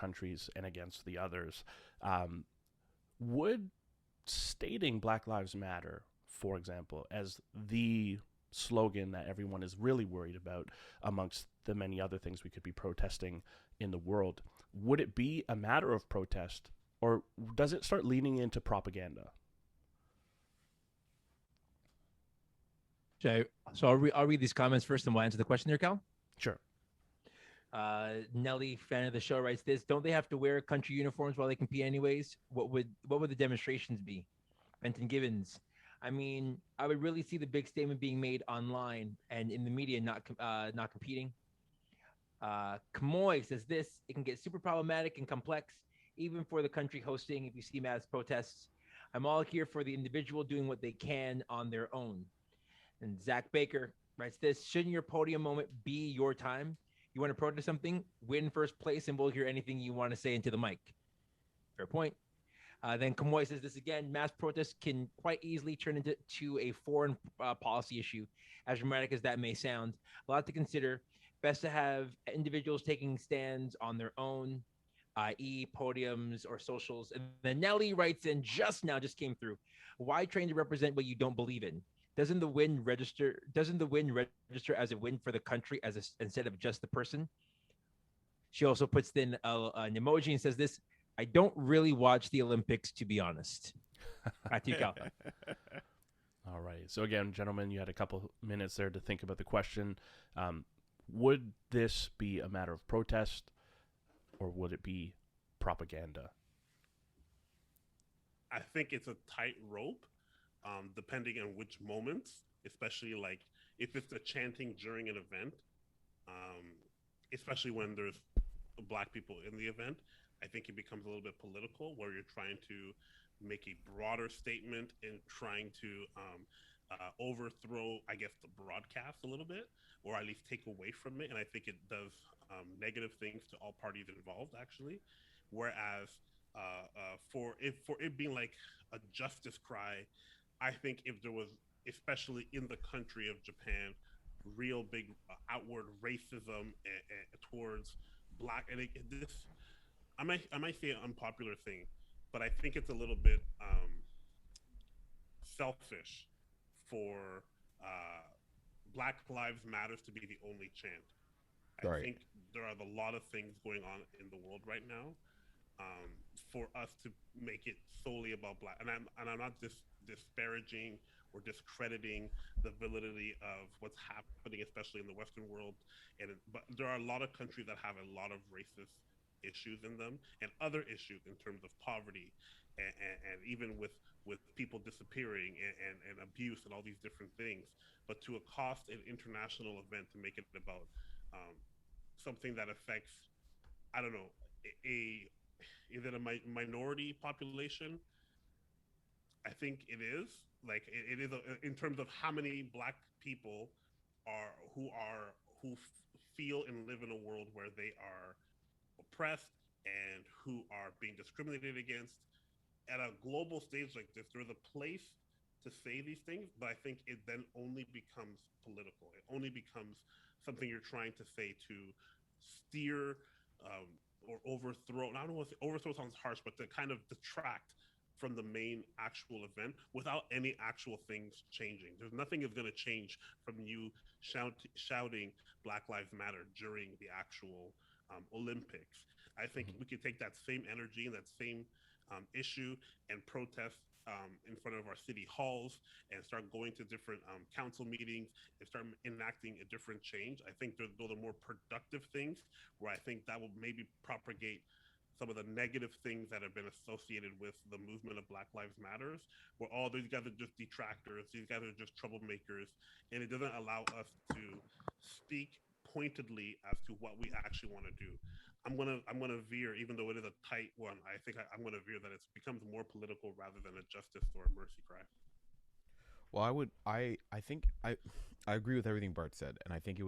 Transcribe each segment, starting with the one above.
countries and against the others. Would stating Black Lives Matter, for example, as the slogan that everyone is really worried about amongst the many other things we could be protesting in the world, would it be a matter of protest, or does it start leaning into propaganda? So I'll read these comments first and we'll answer the question there, Cal. Sure. Nelly, fan of the show, writes this: don't they have to wear country uniforms while they compete anyways? What would the demonstrations be? Benton Gibbons: I mean, I would really see the big statement being made online and in the media not competing. Kamoy says this: it can get super problematic and complex, even for the country hosting. If you see mass protests, I'm all here for the individual doing what they can on their own. And Zach Baker writes this: shouldn't your podium moment be your time? You want to protest something, win first place, and we'll hear anything you want to say into the mic. Fair point. Then Kamoy says this again: mass protests can quite easily turn into a foreign policy issue, as dramatic as that may sound. A lot to consider. Best to have individuals taking stands on their own, i.e., podiums or socials. And then Nelly writes in just came through. Why train to represent what you don't believe in? Doesn't the win register? Doesn't the win register as a win for the country instead of just the person? She also puts in an emoji and says this: I don't really watch the Olympics, to be honest. Back to you, Cal. All right. So again, gentlemen, you had a couple minutes there to think about the question. Would this be a matter of protest, or would it be propaganda? I think it's a tightrope, depending on which moments, especially like if it's a chanting during an event, um, especially when there's black people in the event. I think it becomes a little bit political, where you're trying to make a broader statement and trying to overthrow, I guess, the broadcast a little bit, or at least take away from it. And I think it does negative things to all parties involved, actually. Whereas for it being like a justice cry, I think if there was, especially in the country of Japan, real big outward racism towards black, and this, I might say an unpopular thing, but I think it's a little bit selfish for Black Lives Matters to be the only chant. I Right. think there are a lot of things going on in the world right now, um, for us to make it solely about black. And I'm not disparaging or discrediting the validity of what's happening, especially in the Western world. But there are a lot of countries that have a lot of racist issues in them and other issues in terms of poverty, and even with people disappearing, and abuse and all these different things. But to accost an international event to make it about um, something that affects, I don't know, a is it a minority population? I think it is. Like it is in terms of how many black people who feel and live in a world where they are oppressed and who are being discriminated against. At a global stage like this, there's a place to say these things, but I think it then only becomes political. It only becomes something you're trying to say to steer, or overthrow. And I don't know if overthrow sounds harsh, but to kind of detract from the main actual event without any actual things changing. There's nothing is going to change from you shouting Black Lives Matter during the actual Olympics. I think Mhm. we could take that same energy and that same issue and protest in front of our city halls and start going to different council meetings and start enacting a different change. I think those are more productive things, where I think that will maybe propagate some of the negative things that have been associated with the movement of Black Lives Matters, where all these guys are just detractors, these guys are just troublemakers, and it doesn't allow us to speak pointedly as to what we actually want to do. I'm gonna veer, even though it is a tight one. I think I'm gonna veer that it becomes more political rather than a justice or a mercy cry. Well, I think I agree with everything Bart said, and I think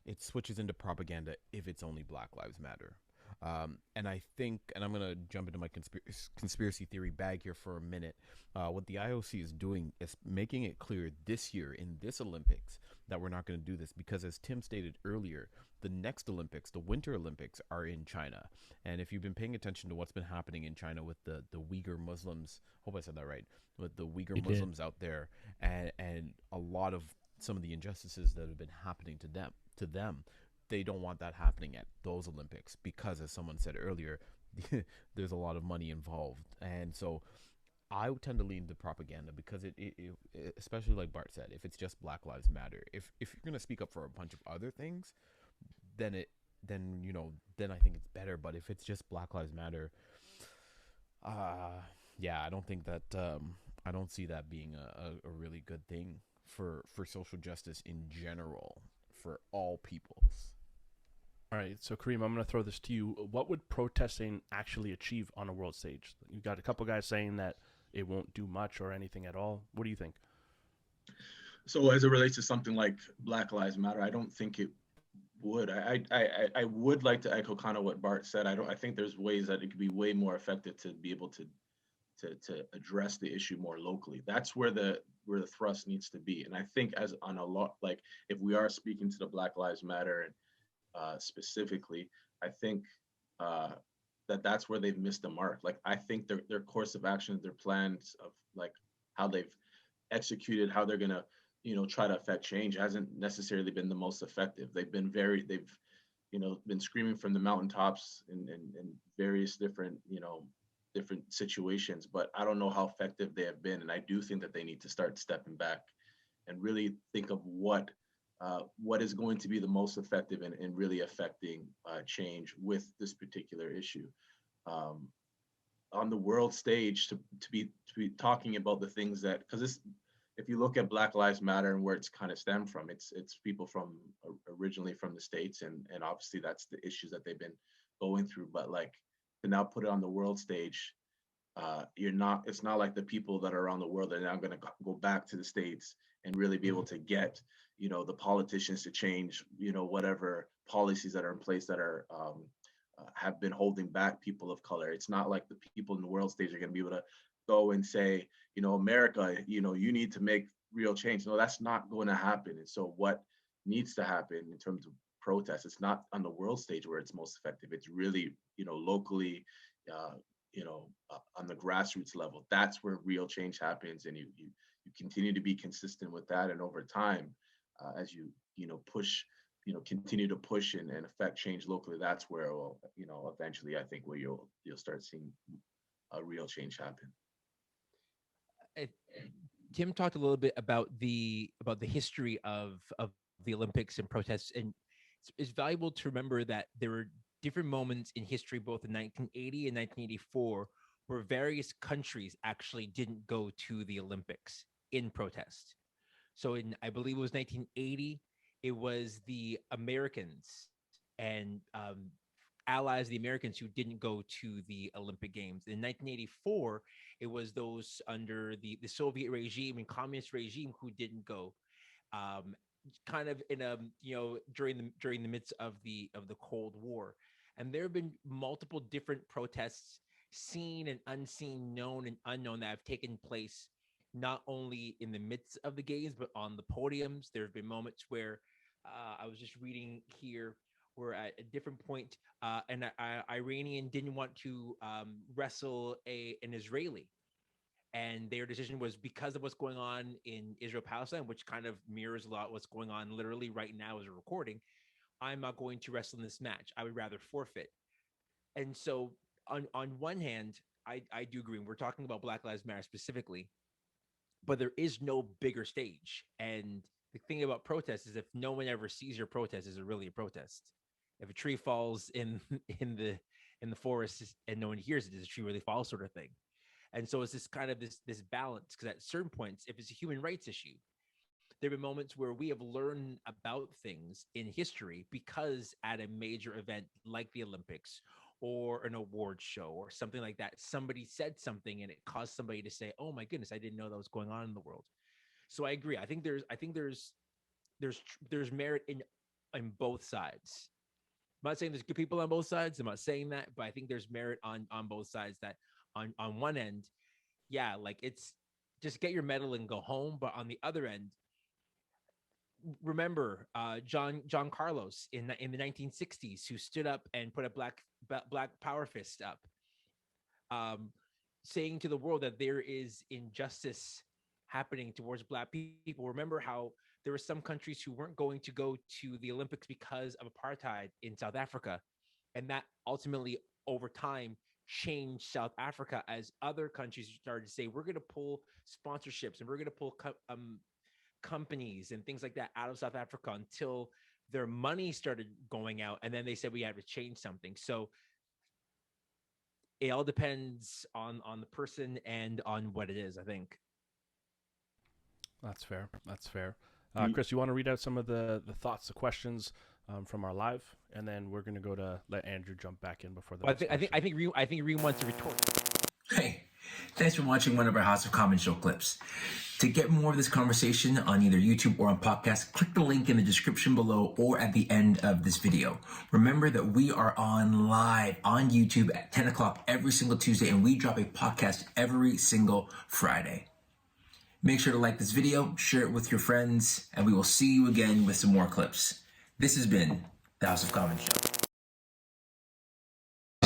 it switches into propaganda if it's only Black Lives Matter. And I think, and I'm gonna jump into my conspiracy theory bag here for a minute. What the IOC is doing is making it clear this year in this Olympics that we're not going to do this, because as Tim stated earlier, the next Olympics, the Winter Olympics, are in China. And if you've been paying attention to what's been happening in China with the Uyghur Muslims, hope I said that right, with the Uyghur You did. Muslims out there, and a lot of some of the injustices that have been happening to them, they don't want that happening at those Olympics because, as someone said earlier, there's a lot of money involved. And so I would tend to lean to propaganda, because especially like Bart said, if it's just Black Lives Matter, if you're gonna speak up for a bunch of other things, then then I think it's better. But if it's just Black Lives Matter, yeah, I don't think that I don't see that being a really good thing for social justice in general for all peoples. All right, so Kareem, I'm going to throw this to you. What would protesting actually achieve on a world stage? You got a couple guys saying that it won't do much or anything at all. What do you think? So as it relates to something like Black Lives Matter, I don't think it would. I would like to echo kind of what Bart said. I think there's ways that it could be way more effective to be able to address the issue more locally. That's where the thrust needs to be. And I think as on a lot, like if we are speaking to the Black Lives Matter specifically, I think that's where they've missed the mark. Like I think their course of action, their plans of like how they've executed, how they're gonna try to affect change hasn't necessarily been the most effective. They've been screaming from the mountaintops in various different different situations, but I don't know how effective they have been. And I do think that they need to start stepping back and really think of what is going to be the most effective in really affecting change with this particular issue. On the world stage, to be talking about the things that, because if you look at Black Lives Matter and where it's kind of stemmed from, it's people from originally from the States, and obviously that's the issues that they've been going through. But like to now put it on the world stage, it's not like the people that are around the world are now going to go back to the States and really be able to get the politicians to change whatever policies that are in place that are have been holding back people of color. It's not like the people in the world stage are going to be able to go and say, America, you need to make real change. No, that's not going to happen. And so what needs to happen in terms of protest, it's not on the world stage where it's most effective. It's really, locally, on the grassroots level. That's where real change happens. And you continue to be consistent with that. And over time, as you push, continue to push and affect change locally, that's where, eventually I think where you'll start seeing a real change happen. Tim talked a little bit about the history of the Olympics and protests, and it's valuable to remember that there were different moments in history, both in 1980 and 1984, where various countries actually didn't go to the Olympics in protest. So I believe it was 1980, it was the Americans and allies of the Americans who didn't go to the Olympic Games. In 1984, it was those under the Soviet regime and communist regime who didn't go. Kind of in a during the midst of the Cold War, and there have been multiple different protests, seen and unseen, known and unknown, that have taken place not only in the midst of the games but on the podiums. There have been moments where I was just reading here where at a different point an Iranian didn't want to wrestle an Israeli. And their decision was because of what's going on in Israel-Palestine, which kind of mirrors a lot what's going on literally right now as a recording. I'm not going to wrestle in this match. I would rather forfeit. And so on one hand, I do agree. We're talking about Black Lives Matter specifically, but there is no bigger stage. And the thing about protests is if no one ever sees your protest, is it really a protest? If a tree falls in the forest and no one hears it, does the tree really fall, sort of thing? And so it's this kind of this balance, because at certain points, if it's a human rights issue, there have been moments where we have learned about things in history because at a major event like the Olympics or an award show or something like that, somebody said something and it caused somebody to say, "Oh my goodness, I didn't know that was going on in the world." So I agree. I think there's merit in both sides. I'm not saying there's good people on both sides. I'm not saying that, but I think there's merit on both sides. That on one end, yeah, like it's just get your medal and go home. But on the other end, remember John Carlos in the 1960s, who stood up and put a black power fist up, saying to the world that there is injustice happening towards Black people. Remember how there were some countries who weren't going to go to the Olympics because of apartheid in South Africa, and that ultimately over time changed South Africa, as other countries started to say, we're going to pull sponsorships and we're going to pull companies and things like that out of South Africa until their money started going out, and then they said we had to change something. So it all depends on the person and on what it is, I think. That's fair. That's fair. Chris, you want to read out some of the thoughts, the questions from our live, and then we're going to go to let Andrew jump back in before the. Well, I think Reem wants to retort. Hey, thanks for watching one of our House of Common show clips. To get more of this conversation on either YouTube or on podcast, click the link in the description below or at the end of this video. Remember that we are on live on YouTube at 10 o'clock every single Tuesday, and we drop a podcast every single Friday. Make sure to like this video, share it with your friends, and we will see you again with some more clips. This has been the House of Common Show.